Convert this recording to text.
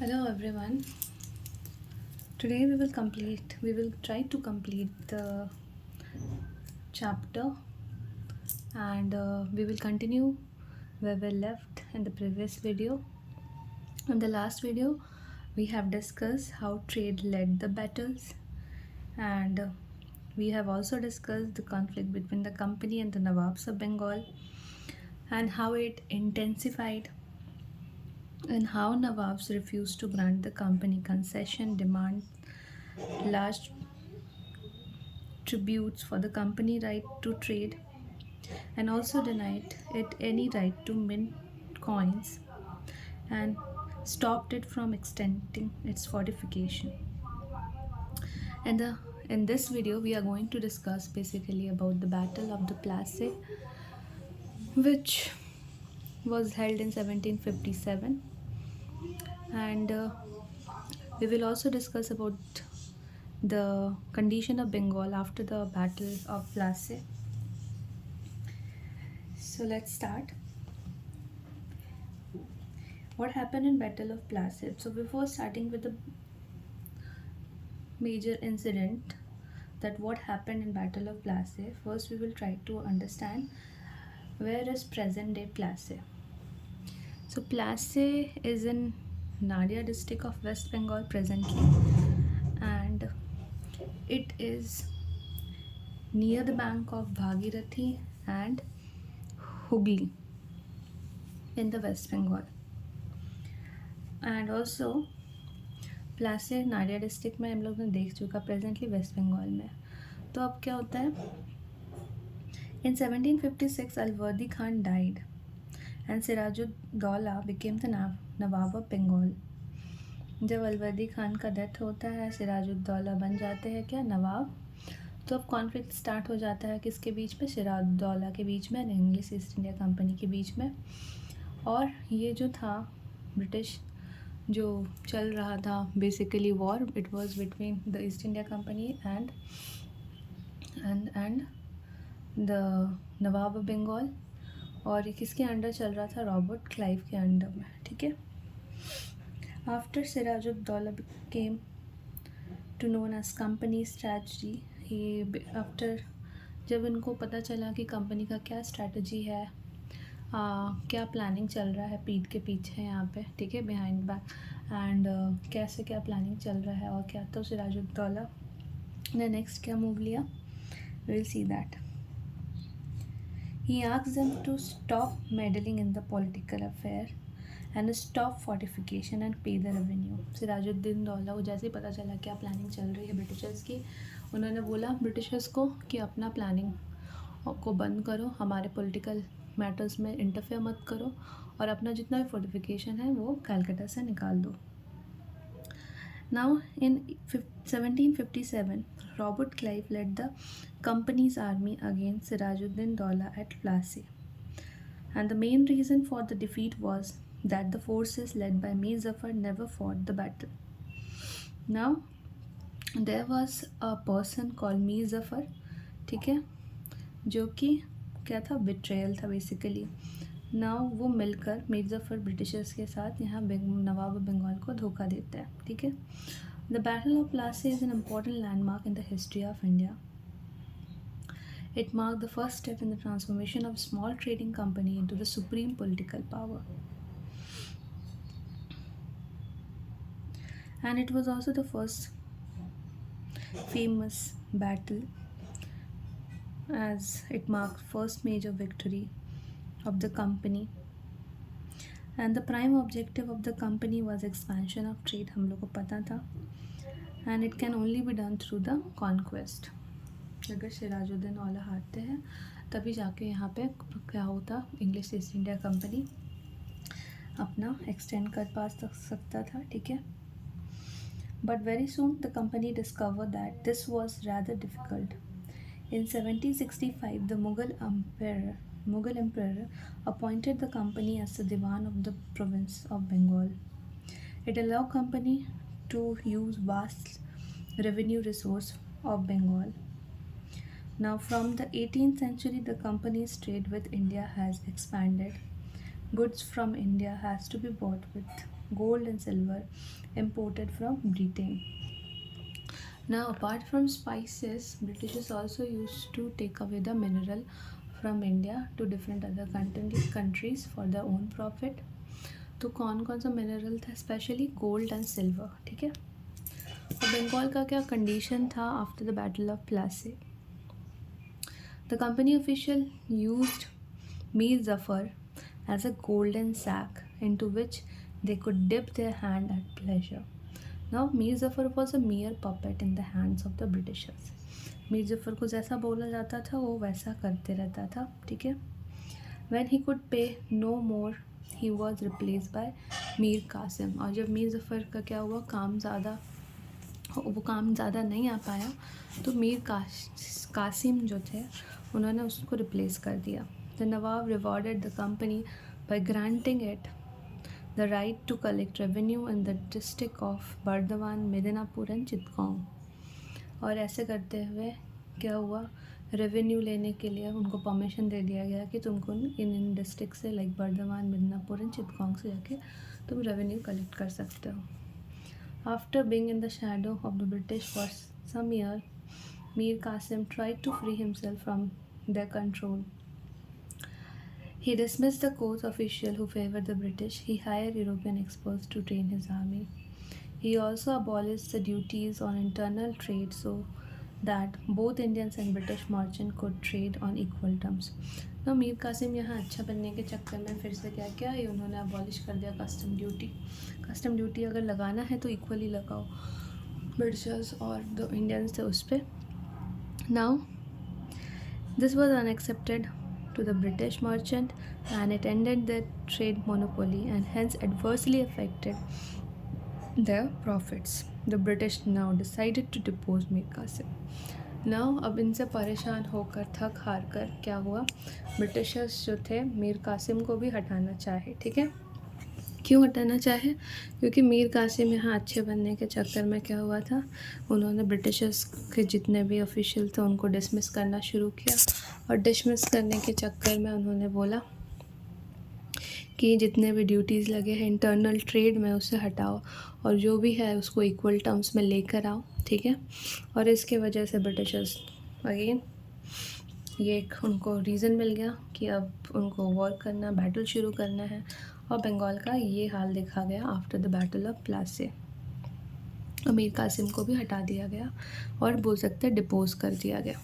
Hello everyone. Today we will try to complete the chapter and we will continue where we left in the previous video. In the last video, we have discussed how trade led the battles and we have also discussed the conflict between the company and the Nawabs of Bengal and how it intensified and how Nawabs refused to grant the company concession demand large tributes for the company right to trade and also denied it any right to mint coins and stopped it from extending its fortification. And in this video, we are going to discuss basically about the Battle of the Place, which was held in 1757, and we will also discuss about the condition of Bengal after the Battle of Place. So let's start. What happened in Battle of Placid? So before starting with the major incident that what happened in Battle of Plassey, first we will try to understand where is present day Plassey. So Plassey is in Nadia district of West Bengal presently, and it is near the bank of Bhagirathi and Hooghly in the West Bengal. And also Plassey Nadia district में हम लोग ने देख चुका presently waste Bengal में. तो अब क्या होता है, in 1756 Alivardi Khan died and Sirajuddaula became the nawab of Bengal. जब अलवर्दी खान का डेथ होता है, सिराजुद्दौला बन जाते हैं क्या नवाब. तो अब कॉन्फ्लिक्ट स्टार्ट हो जाता है किसके बीच में, सिराजुद्दौला के बीच में, इंग्लिश ईस्ट इंडिया कंपनी के बीच में. और ये जो था ब्रिटिश जो चल रहा था basically war, it was between the East India Company and the nawab of Bengal. और ये किसके अंडर चल रहा था, रॉबर्ट क्लाइव के अंडर में. ठीक है. After Sirajuddaula came to known as company strategy, ये आफ्टर जब इनको पता चला कि कंपनी का क्या स्ट्रैटेजी है, क्या प्लानिंग चल रहा है पीठ के पीछे यहाँ पे, ठीक है, बिहाइंड बैक, एंड कैसे क्या प्लानिंग चल रहा है और क्या. तो सिराजुद्दौला ने नेक्स्ट क्या मूव लिया, will see that. He asked them to stop meddling in the political affair and stop fortification and pay the revenue. Sirajuddin Daula को जैसे ही पता चला क्या प्लानिंग चल रही है ब्रिटिशर्स की, उन्होंने बोला ब्रिटिशर्स को कि अपना प्लानिंग को बंद करो, हमारे पॉलिटिकल मैटर्स में इंटरफेयर मत करो और अपना जितना भी फोर्टिफिकेशन है वो कलकत्ता से निकाल दो. Now in 1757 Robert Clive led the company's army against Sirajuddin Daula at Plassey, and the main reason for the defeat was that the forces led by Mir Jafar never fought the battle. Now there was a person called Mir Jafar, ठीक है, जो कि क्या था, betrayal था basically. Now वो मिलकर Mir Zafar Britishers के साथ यहाँ नवाब बंगाल को धोखा देता है. ठीक है. The battle of Plassey is an important landmark in the history of India. It mark the first step in the transformation of small trading company into the supreme political power, and it was also the first famous battle as it marked first major victory of the company, and the prime objective of the company was expansion of trade. हम लोग को पता था, and it can only be done through the conquest. अगर Sirajuddin OLA हारते हैं तभी जाके यहाँ पे क्या होता, इंग्लिश ईस्ट इंडिया कंपनी अपना एक्सटेंड कर पा सकता था. ठीक है. But very soon the company discovered that this was rather difficult. In 1765, the Mughal emperor appointed the company as the Diwan of the province of Bengal. It allowed company to use vast revenue resource of Bengal. Now, from the 18th century, the company's trade with India has expanded. Goods from India has to be bought with gold and silver imported from Britain. Now, apart from spices, Britishers also used to take away the mineral from India to different other countries for their own profit. तो कौन कौन सा mineral था? Specially gold and silver, ठीक है। और बंगाल का क्या कंडीशन था after the battle of Plassey? The company official used Mir Zafar as a golden sack into which they could dip their hand at pleasure. Now, Mir Zafar was a mere puppet in the hands of the Britishers. Mir Zafar को जैसा बोला जाता था वो वैसा करते रहता था, ठीक है। When he could pay no more, he was replaced by Mir Qasim. और जब मीर जफ़र का क्या हुआ, वो काम ज़्यादा नहीं आ पाया, तो मीर कासिम जो थे उन्होंने उसको रिप्लेस कर दिया। The Nawab rewarded the company by granting it the right to collect revenue in the district of Bardhaman, Medinapur and Chittagong। और ऐसे करते हुए क्या हुआ, रेवेन्यू लेने के लिए उनको परमिशन दे दिया गया कि तुमको इन डिस्ट्रिक्ट से लाइक बर्धमान, मिदनापुर एंड चित्तगोंग से जाके तुम रेवेन्यू कलेक्ट कर सकते हो। After being in the shadow of the British for some year, Mir Qasim tried to free himself from their control. He dismissed the court official who favored the British. He hired European experts to train his army. He also abolished the duties on internal trade so that both Indians and British merchants could trade on equal terms. Now, Mir Qasim यहाँ अच्छा बनने के चक्कर में फिर से क्या किया, ये उन्होंने अबॉलिश कर दिया कस्टम ड्यूटी। कस्टम ड्यूटी अगर लगाना है तो इक्वली लगाओ, ब्रिटिशर्स और जो इंडियंस थे उस पर। Now this was unaccepted to the British merchant and it ended their trade monopoly and hence adversely affected their profits. The British now decided to depose Mir Qasim. Now अब इनसे परेशान होकर थक हार कर क्या हुआ, ब्रिटिशर्स जो थे मीर कासिम को भी हटाना चाहे, ठीक है। क्यों हटाना चाहे? क्योंकि मीर कासिम यहाँ अच्छे बनने के चक्कर में क्या हुआ था, उन्होंने ब्रिटिशर्स के जितने भी ऑफिशियल थे उनको डिसमिस करना शुरू किया। और डिसमिस करने के चक्कर में उन्होंने बोला कि जितने भी ड्यूटीज़ लगे हैं इंटरनल ट्रेड में उसे हटाओ और जो भी है उसको इक्वल टर्म्स में लेकर आओ, ठीक है। और इसके वजह से ब्रिटिशर्स अगेन ये एक उनको रीज़न मिल गया कि अब उनको वॉर करना, बैटल शुरू करना है। और बंगाल का ये हाल देखा गया after the battle of Plassey. Mir Qasim को भी हटा दिया गया और बोल सकते हैं डिपोज कर दिया गया।